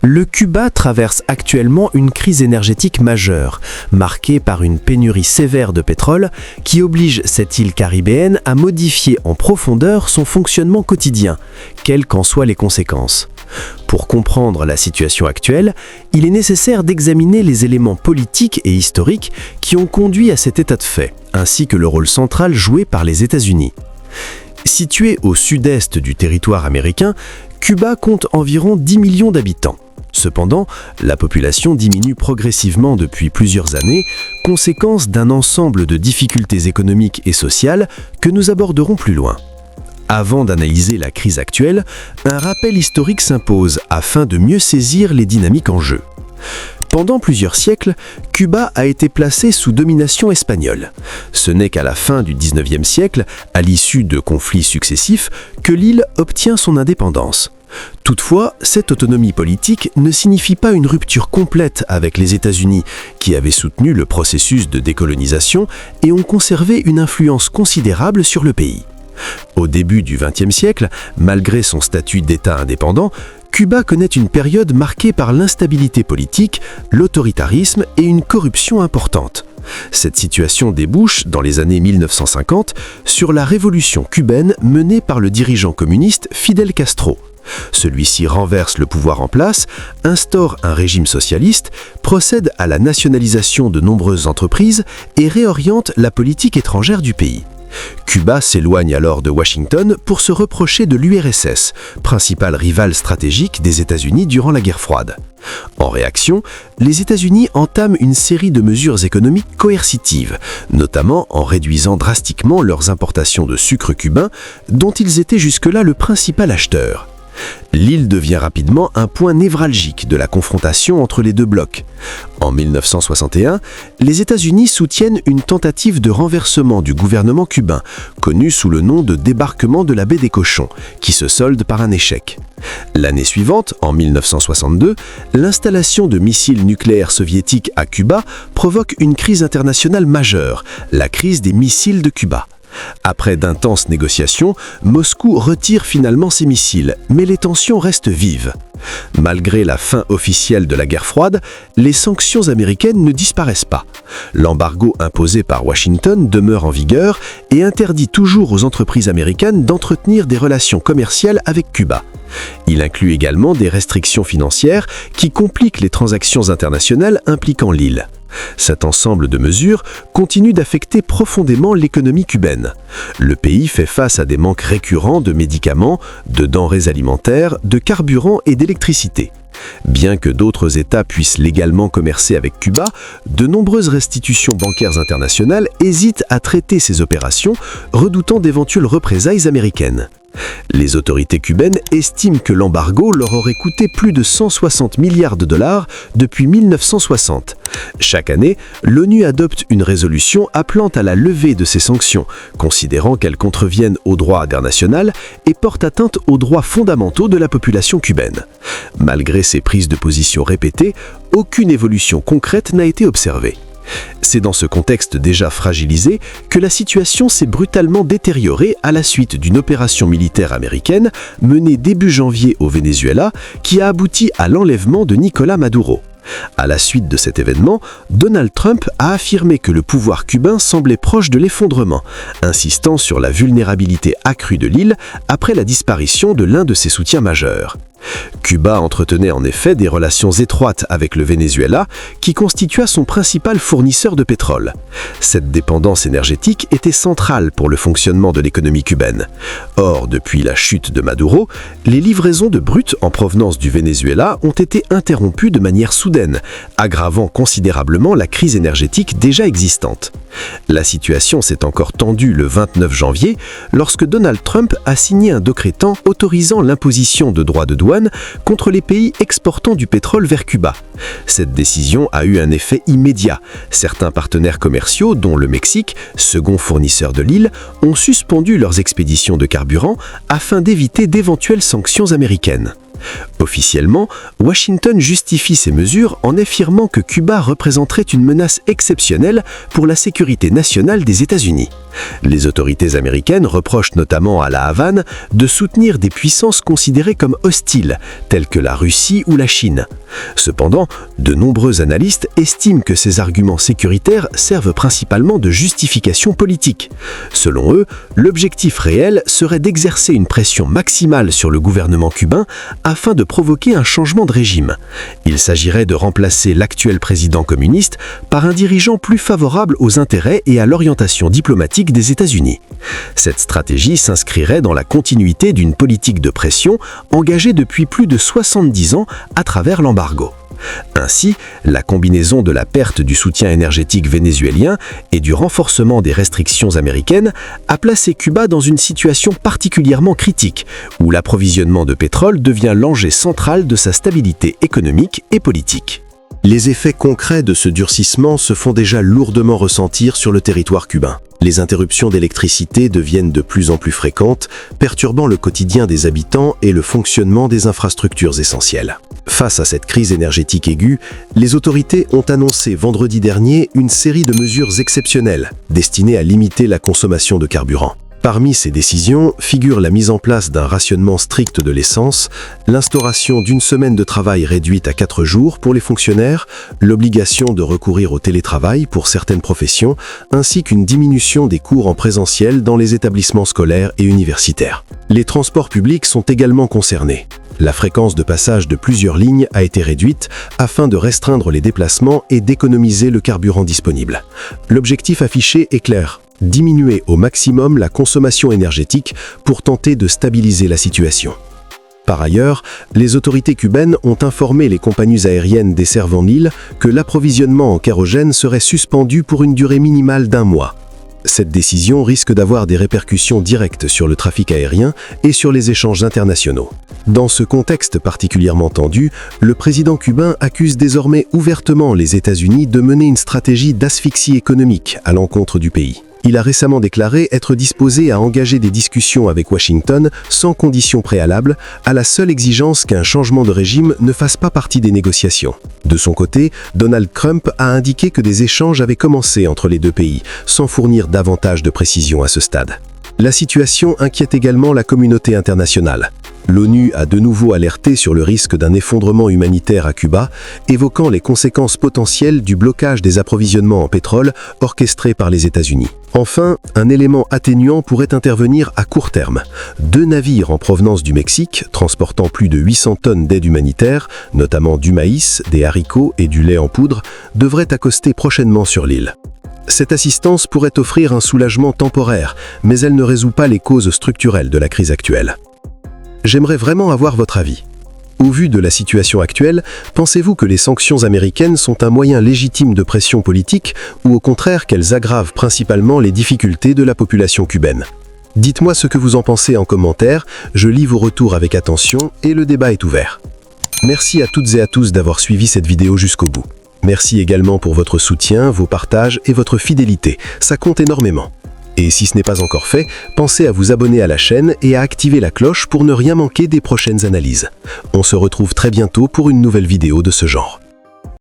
Le Cuba traverse actuellement une crise énergétique majeure, marquée par une pénurie sévère de pétrole qui oblige cette île caribéenne à modifier en profondeur son fonctionnement quotidien, quelles qu'en soient les conséquences. Pour comprendre la situation actuelle, il est nécessaire d'examiner les éléments politiques et historiques qui ont conduit à cet état de fait, ainsi que le rôle central joué par les États-Unis. Situé au sud-est du territoire américain, Cuba compte environ 10 millions d'habitants. Cependant, la population diminue progressivement depuis plusieurs années, conséquence d'un ensemble de difficultés économiques et sociales que nous aborderons plus loin. Avant d'analyser la crise actuelle, un rappel historique s'impose afin de mieux saisir les dynamiques en jeu. Pendant plusieurs siècles, Cuba a été placé sous domination espagnole. Ce n'est qu'à la fin du XIXe siècle, à l'issue de conflits successifs, que l'île obtient son indépendance. Toutefois, cette autonomie politique ne signifie pas une rupture complète avec les États-Unis, qui avaient soutenu le processus de décolonisation et ont conservé une influence considérable sur le pays. Au début du XXe siècle, malgré son statut d'État indépendant, Cuba connaît une période marquée par l'instabilité politique, l'autoritarisme et une corruption importante. Cette situation débouche, dans les années 1950, sur la révolution cubaine menée par le dirigeant communiste Fidel Castro. Celui-ci renverse le pouvoir en place, instaure un régime socialiste, procède à la nationalisation de nombreuses entreprises et réoriente la politique étrangère du pays. Cuba s'éloigne alors de Washington pour se reprocher de l'URSS, principal rival stratégique des États-Unis durant la guerre froide. En réaction, les États-Unis entament une série de mesures économiques coercitives, notamment en réduisant drastiquement leurs importations de sucre cubain, dont ils étaient jusque-là le principal acheteur. L'île devient rapidement un point névralgique de la confrontation entre les deux blocs. En 1961, les États-Unis soutiennent une tentative de renversement du gouvernement cubain, connue sous le nom de débarquement de la baie des Cochons, qui se solde par un échec. L'année suivante, en 1962, l'installation de missiles nucléaires soviétiques à Cuba provoque une crise internationale majeure, la crise des missiles de Cuba. Après d'intenses négociations, Moscou retire finalement ses missiles, mais les tensions restent vives. Malgré la fin officielle de la guerre froide, les sanctions américaines ne disparaissent pas. L'embargo imposé par Washington demeure en vigueur et interdit toujours aux entreprises américaines d'entretenir des relations commerciales avec Cuba. Il inclut également des restrictions financières qui compliquent les transactions internationales impliquant l'île. Cet ensemble de mesures continue d'affecter profondément l'économie cubaine. Le pays fait face à des manques récurrents de médicaments, de denrées alimentaires, de carburant et d'électricité. Bien que d'autres États puissent légalement commercer avec Cuba, de nombreuses restitutions bancaires internationales hésitent à traiter ces opérations, redoutant d'éventuelles représailles américaines. Les autorités cubaines estiment que l'embargo leur aurait coûté plus de 160 milliards de dollars depuis 1960. Chaque année, l'ONU adopte une résolution appelant à la levée de ces sanctions, considérant qu'elles contreviennent au droit international et portent atteinte aux droits fondamentaux de la population cubaine. Malgré ces prises de position répétées, aucune évolution concrète n'a été observée. C'est dans ce contexte déjà fragilisé que la situation s'est brutalement détériorée à la suite d'une opération militaire américaine menée début janvier au Venezuela qui a abouti à l'enlèvement de Nicolás Maduro. À la suite de cet événement, Donald Trump a affirmé que le pouvoir cubain semblait proche de l'effondrement, insistant sur la vulnérabilité accrue de l'île après la disparition de l'un de ses soutiens majeurs. Cuba entretenait en effet des relations étroites avec le Venezuela, qui constitua son principal fournisseur de pétrole. Cette dépendance énergétique était centrale pour le fonctionnement de l'économie cubaine. Or, depuis la chute de Maduro, les livraisons de brut en provenance du Venezuela ont été interrompues de manière soudaine, aggravant considérablement la crise énergétique déjà existante. La situation s'est encore tendue le 29 janvier, lorsque Donald Trump a signé un décrétant autorisant l'imposition de droits de douane contre les pays exportant du pétrole vers Cuba. Cette décision a eu un effet immédiat. Certains partenaires commerciaux, dont le Mexique, second fournisseur de l'île, ont suspendu leurs expéditions de carburant afin d'éviter d'éventuelles sanctions américaines. Officiellement, Washington justifie ces mesures en affirmant que Cuba représenterait une menace exceptionnelle pour la sécurité nationale des États-Unis. Les autorités américaines reprochent notamment à La Havane de soutenir des puissances considérées comme hostiles, telles que la Russie ou la Chine. Cependant, de nombreux analystes estiment que ces arguments sécuritaires servent principalement de justification politique. Selon eux, l'objectif réel serait d'exercer une pression maximale sur le gouvernement cubain afin de provoquer un changement de régime. Il s'agirait de remplacer l'actuel président communiste par un dirigeant plus favorable aux intérêts et à l'orientation diplomatique des États-Unis. Cette stratégie s'inscrirait dans la continuité d'une politique de pression engagée depuis plus de 70 ans à travers l'embargo. Ainsi, la combinaison de la perte du soutien énergétique vénézuélien et du renforcement des restrictions américaines a placé Cuba dans une situation particulièrement critique, où l'approvisionnement de pétrole devient l'enjeu central de sa stabilité économique et politique. Les effets concrets de ce durcissement se font déjà lourdement ressentir sur le territoire cubain. Les interruptions d'électricité deviennent de plus en plus fréquentes, perturbant le quotidien des habitants et le fonctionnement des infrastructures essentielles. Face à cette crise énergétique aiguë, les autorités ont annoncé vendredi dernier une série de mesures exceptionnelles destinées à limiter la consommation de carburant. Parmi ces décisions figure la mise en place d'un rationnement strict de l'essence, l'instauration d'une semaine de travail réduite à 4 jours pour les fonctionnaires, l'obligation de recourir au télétravail pour certaines professions, ainsi qu'une diminution des cours en présentiel dans les établissements scolaires et universitaires. Les transports publics sont également concernés. La fréquence de passage de plusieurs lignes a été réduite afin de restreindre les déplacements et d'économiser le carburant disponible. L'objectif affiché est clair: diminuer au maximum la consommation énergétique pour tenter de stabiliser la situation. Par ailleurs, les autorités cubaines ont informé les compagnies aériennes desservant l'île que l'approvisionnement en kérosène serait suspendu pour une durée minimale d'1 mois. Cette décision risque d'avoir des répercussions directes sur le trafic aérien et sur les échanges internationaux. Dans ce contexte particulièrement tendu, le président cubain accuse désormais ouvertement les États-Unis de mener une stratégie d'asphyxie économique à l'encontre du pays. Il a récemment déclaré être disposé à engager des discussions avec Washington sans conditions préalables, à la seule exigence qu'un changement de régime ne fasse pas partie des négociations. De son côté, Donald Trump a indiqué que des échanges avaient commencé entre les deux pays, sans fournir davantage de précisions à ce stade. La situation inquiète également la communauté internationale. L'ONU a de nouveau alerté sur le risque d'un effondrement humanitaire à Cuba, évoquant les conséquences potentielles du blocage des approvisionnements en pétrole orchestré par les États-Unis. Enfin, un élément atténuant pourrait intervenir à court terme. 2 navires en provenance du Mexique, transportant plus de 800 tonnes d'aide humanitaire, notamment du maïs, des haricots et du lait en poudre, devraient accoster prochainement sur l'île. Cette assistance pourrait offrir un soulagement temporaire, mais elle ne résout pas les causes structurelles de la crise actuelle. J'aimerais vraiment avoir votre avis. Au vu de la situation actuelle, pensez-vous que les sanctions américaines sont un moyen légitime de pression politique ou au contraire qu'elles aggravent principalement les difficultés de la population cubaine? Dites-moi ce que vous en pensez en commentaire, je lis vos retours avec attention et le débat est ouvert. Merci à toutes et à tous d'avoir suivi cette vidéo jusqu'au bout. Merci également pour votre soutien, vos partages et votre fidélité, ça compte énormément. Et si ce n'est pas encore fait, pensez à vous abonner à la chaîne et à activer la cloche pour ne rien manquer des prochaines analyses. On se retrouve très bientôt pour une nouvelle vidéo de ce genre.